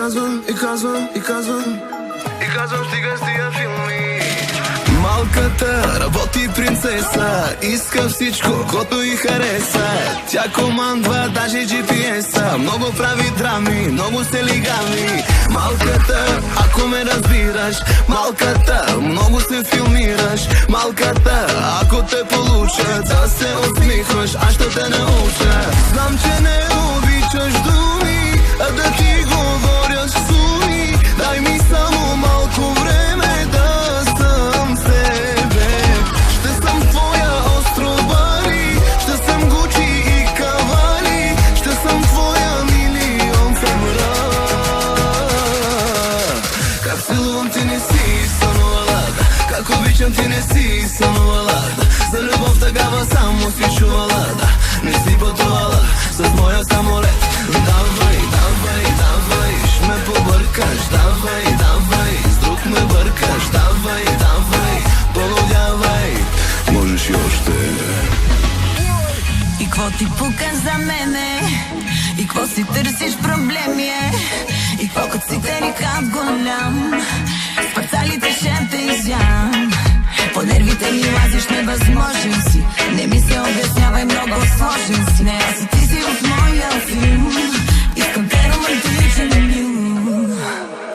казвам, стига с тия филми. Малката работи принцеса, иска всичко, което й хареса. Тя командва даже GPS-а, много прави драми, много се лигави. Малката, ако ме разбираш, малката, много се филмираш. Малката, ако те получа, да се усмихваш, аз ще те науча. Знам, че не обичаш думи, а да ти говоря с суми. Дай ми само малко време да съм с тебе. Ще съм твоя островали, ще съм Гучи и Кавали, ще съм твоя милион февра. Как целувам ти не си сънувала, как обичам ти не си сънувала. За любов такава само си чувала, не си пътувала с моя самолет. Давай, давай, давай, ще ме побъркаш. Давай, давай, с друг ме бъркаш. Давай, давай, полудявай, можеш и още. И кво ти пука за мене? И кво си търсиш проблеми? И кво като си терикат голям? С парцалите ще те изям. По нервите ми лазиш, невъзможен си. Не ми се обяснявай, много сложен си. Не, аз и ти си в моя филм. Искам те романтичен мил.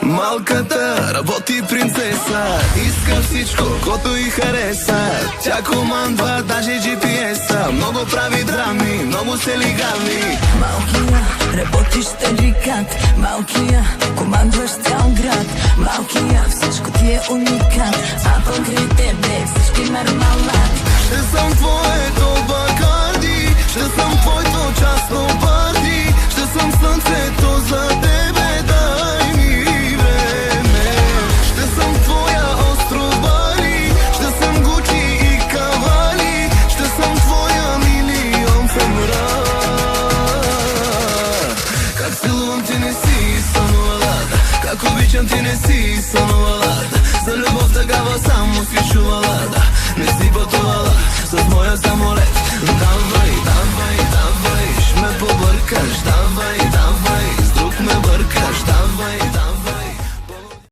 Малката работи принцеса, иска всичко, което й хареса. Тя командва даже GPS-а, много прави драми, много се лигави. Малкия, работиш тарикат. Малкия, командваш цял град. Малкия, всичко ти е уникат. А покрай тебе всички мармалат. Ще съм твоето Бакарди, ще съм твоето частно парти. Ще съм слънцето за тебе, дай ми време. Ще съм твоя остров Бали, ще съм Гучи и Кавали, ще съм твоя милион февра. Как целувам ти не си сънувала, как обичам ти не си сънувала. За любов такава само си чувала, не си пътувала